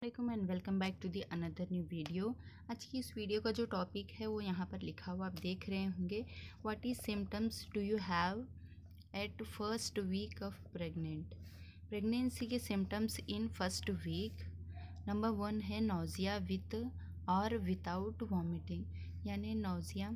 अस्सलामुअलैकुम and welcome back to the another new video. आज की इस वीडियो का जो टॉपिक है वो यहाँ पर लिखा हुआ आप देख रहे होंगे। What is symptoms do you have at first week of pregnancy के symptoms in first week. Number 1 है नौजिया विथ और विदाउट वॉमिटिंग, यानी नौजिया,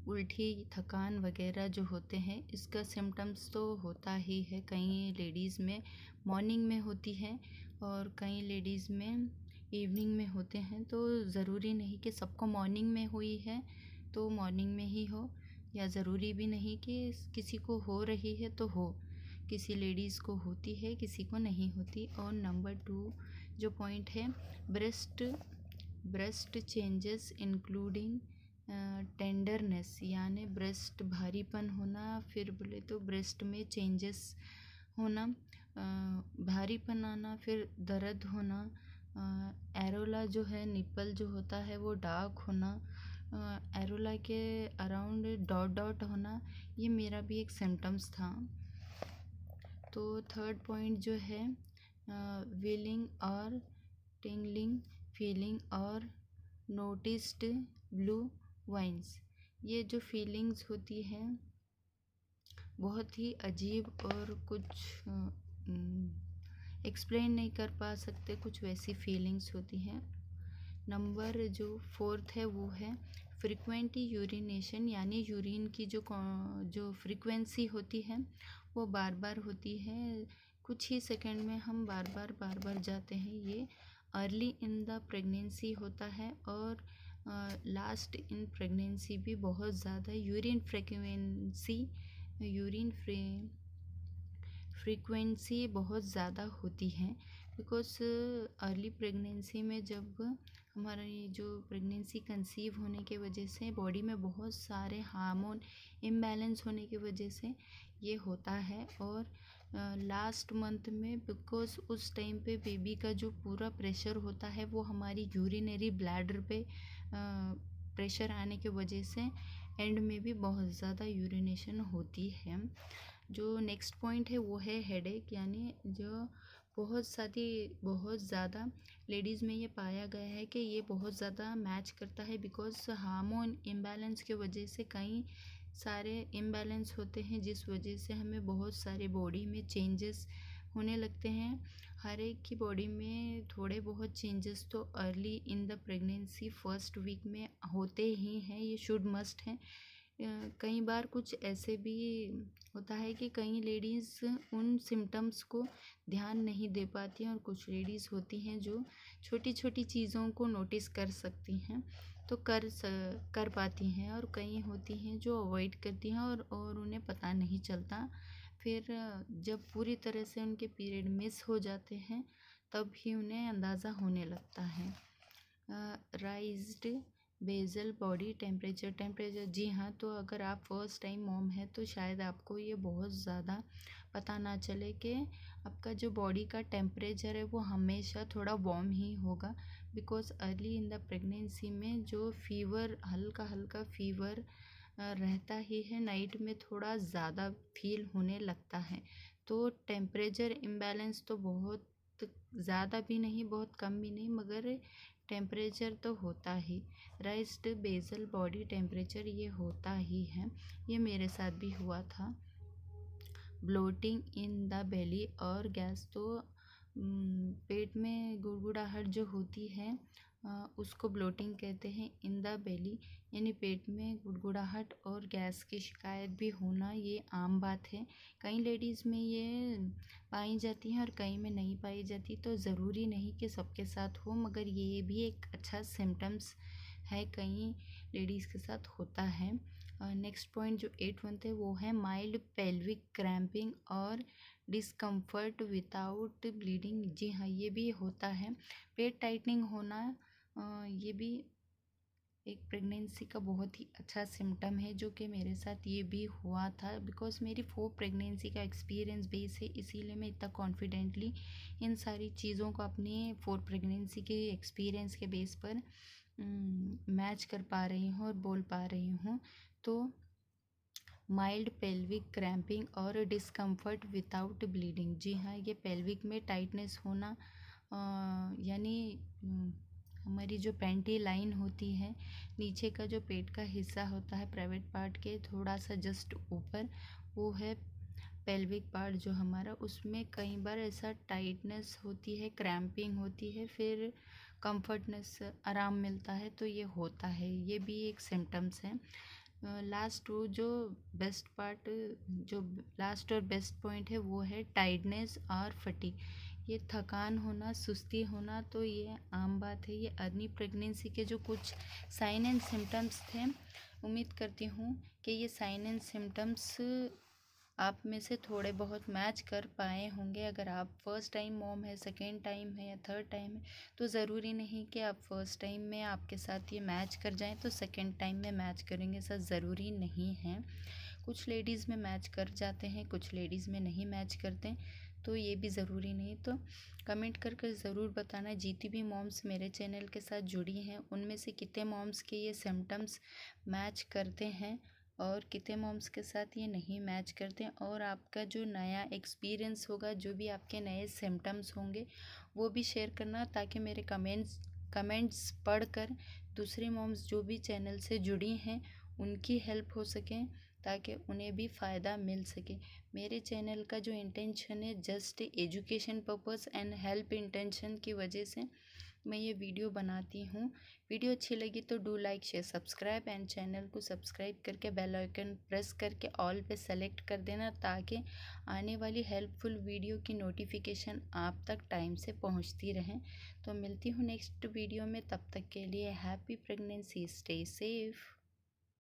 उल्टी, थकान वगैरह जो होते हैं, इसका सिम्टम्स तो होता ही है। कई लेडीज़ में मॉर्निंग में होती है और कई लेडीज़ में इवनिंग में होते हैं। तो ज़रूरी नहीं कि सबको मॉर्निंग में हुई है तो मॉर्निंग में ही हो, या ज़रूरी भी नहीं कि किसी को हो रही है तो हो। किसी लेडीज़ को होती है, किसी को नहीं होती। और नंबर 2 जो पॉइंट है, ब्रेस्ट चेंजेस इंक्लूडिंग टेंडरनेस, यानी ब्रेस्ट भारीपन होना, फिर बोले तो ब्रेस्ट में चेंजेस होना, भारीपन आना, फिर दर्द होना, एरोला जो है निपल जो होता है वो डार्क होना, एरोला के अराउंड डॉट डॉट होना, ये मेरा भी एक सिम्टम्स था। तो थर्ड पॉइंट जो है विलिंग और टिंगलिंग फीलिंग और नोटिस्ड ब्लू वाइन्स। ये जो फीलिंग्स होती हैं बहुत ही अजीब और कुछ एक्सप्लेन नहीं कर पा सकते, कुछ वैसी फीलिंग्स होती हैं। नंबर जो 4 है वो है फ्रीक्वेंट यूरिनेशन, यानी यूरिन की जो फ्रीक्वेंसी होती है वो बार बार होती है। कुछ ही सेकंड में हम बार बार जाते हैं। ये अर्ली इन द प्रेगनेंसी होता है और लास्ट इन प्रेगनेंसी भी बहुत ज़्यादा यूरिन फ्रीक्वेंसी बहुत ज़्यादा होती है। बिकॉज अर्ली प्रेगनेंसी में जब हमारी जो प्रेगनेंसी कंसीव होने के वजह से बॉडी में बहुत सारे हार्मोन इम्बैलेंस होने की वजह से ये होता है। और लास्ट मंथ में बिकॉज उस टाइम पे बेबी का जो पूरा प्रेशर होता है वो हमारी यूरिनरी ब्लैडर पे प्रेशर आने की वजह से एंड में भी बहुत ज़्यादा यूरिनेशन होती है। जो नेक्स्ट पॉइंट है वो है हेडेक, यानी जो बहुत ज़्यादा लेडीज़ में ये पाया गया है कि ये बहुत ज़्यादा मैच करता है। बिकॉज हार्मोन इम्बैलेंस की वजह से कई सारे इम्बैलेंस होते हैं, जिस वजह से हमें बहुत सारे बॉडी में चेंजेस होने लगते हैं। हर एक की बॉडी में थोड़े बहुत चेंजेस तो early in the pregnancy first week में होते ही हैं, ये शुड मस्ट है। कई बार कुछ ऐसे भी होता है कि कई लेडीज़ उन सिम्टम्स को ध्यान नहीं दे पाती हैं, और कुछ लेडीज़ होती हैं जो छोटी छोटी चीज़ों को नोटिस कर सकती हैं तो कर पाती हैं, और कई होती हैं जो अवॉइड करती हैं और उन्हें पता नहीं चलता। फिर जब पूरी तरह से उनके पीरियड मिस हो जाते हैं तब ही उन्हें अंदाज़ा होने लगता है। राइज्ड बेजल बॉडी टेम्परेचर, जी हाँ, तो अगर आप फर्स्ट टाइम मॉम है तो शायद आपको ये बहुत ज़्यादा पता ना चले कि आपका जो बॉडी का टेम्परेचर है वो हमेशा थोड़ा वार्म ही होगा। Because early in the pregnancy में जो फीवर, हल्का फीवर रहता ही है, नाइट में थोड़ा ज़्यादा फील होने लगता है। तो टेम्परेचर इम्बैलेंस तो बहुत ज़्यादा भी नहीं बहुत कम भी नहीं, मगर टेम्परेचर तो होता ही, राइज्ड बेसल बॉडी टेम्परेचर ये होता ही है। ये मेरे साथ भी हुआ था। ब्लोटिंग इन द बेली और गैस, तो पेट में गुड़गुड़ाहट जो होती है उसको ब्लोटिंग कहते हैं। इन द बेली यानी पेट में गुड़गुड़ाहट और गैस की शिकायत भी होना ये आम बात है। कई लेडीज़ में ये पाई जाती हैं और कई में नहीं पाई जाती, तो ज़रूरी नहीं कि सबके साथ हो, मगर ये भी एक अच्छा सिम्टम्स है, कई लेडीज़ के साथ होता है। नेक्स्ट पॉइंट जो 8 है वो है माइल्ड पेल्विक क्रैम्पिंग और डिस्कम्फर्ट विदाउट ब्लीडिंग। जी हाँ, ये भी होता है। पेट टाइटनिंग होना ये भी एक प्रेगनेंसी का बहुत ही अच्छा सिम्टम है, जो कि मेरे साथ ये भी हुआ था। बिकॉज मेरी 4 प्रेगनेंसी का एक्सपीरियंस बेस है, इसीलिए मैं इतना कॉन्फिडेंटली इन सारी चीज़ों को अपने 4 प्रेगनेंसी के एक्सपीरियंस के बेस पर मैच कर पा रही हूँ और बोल पा रही हूँ। तो माइल्ड पेल्विक क्रैम्पिंग और डिस्कम्फर्ट विदाउट ब्लीडिंग, जी हाँ, ये पेल्विक में टाइटनेस होना यानी हमारी जो पैंटी लाइन होती है, नीचे का जो पेट का हिस्सा होता है प्राइवेट पार्ट के थोड़ा सा जस्ट ऊपर, वो है पेल्विक पार्ट जो हमारा, उसमें कई बार ऐसा टाइटनेस होती है, क्रैम्पिंग होती है, फिर कंफर्टनेस, आराम मिलता है, तो ये होता है, ये भी एक सिम्टम्स हैं। लास्ट वो जो बेस्ट पार्ट, जो लास्ट और बेस्ट पॉइंट है वो है टाइटनेस और फटीग। ये थकान होना, सुस्ती होना, तो ये आम बात है। ये अर्ली प्रेगनेंसी के जो कुछ साइन एंड सिम्टम्स थे, उम्मीद करती हूँ कि ये साइन एंड सिम्टम्स आप में से थोड़े बहुत मैच कर पाए होंगे। अगर आप फर्स्ट टाइम मॉम है, सेकेंड टाइम है या थर्ड टाइम है, तो ज़रूरी नहीं कि आप फर्स्ट टाइम में आपके साथ ये मैच कर जाएं तो सेकेंड टाइम में मैच करेंगे, ऐसा ज़रूरी नहीं है। कुछ लेडीज़ में मैच कर जाते हैं, कुछ लेडीज़ में नहीं मैच करते, तो ये भी ज़रूरी नहीं। तो कमेंट करके ज़रूर बताना, जितनी भी मॉम्स मेरे चैनल के साथ जुड़ी हैं उनमें से कितने मॉम्स के ये सिम्टम्स मैच करते हैं और कितने मॉम्स के साथ ये नहीं मैच करते हैं, और आपका जो नया एक्सपीरियंस होगा, जो भी आपके नए सिम्टम्स होंगे, वो भी शेयर करना, ताकि मेरे कमेंट्स पढ़कर दूसरी मॉम्स जो भी चैनल से जुड़ी हैं उनकी हेल्प हो सके, ताकि उन्हें भी फ़ायदा मिल सके। मेरे चैनल का जो इंटेंशन है just education purpose and help intention की वजह से मैं ये वीडियो बनाती हूँ। वीडियो अच्छी लगी तो do like share subscribe, and channel को सब्सक्राइब करके बेल आइकन प्रेस करके ऑल पे सेलेक्ट कर देना, ताकि आने वाली हेल्पफुल वीडियो की नोटिफिकेशन आप तक टाइम से पहुँचती रहें। तो मिलती हूँ नेक्स्ट वीडियो में, तब तक के लिए हैप्पी प्रेगनेंसी, स्टे सेफ।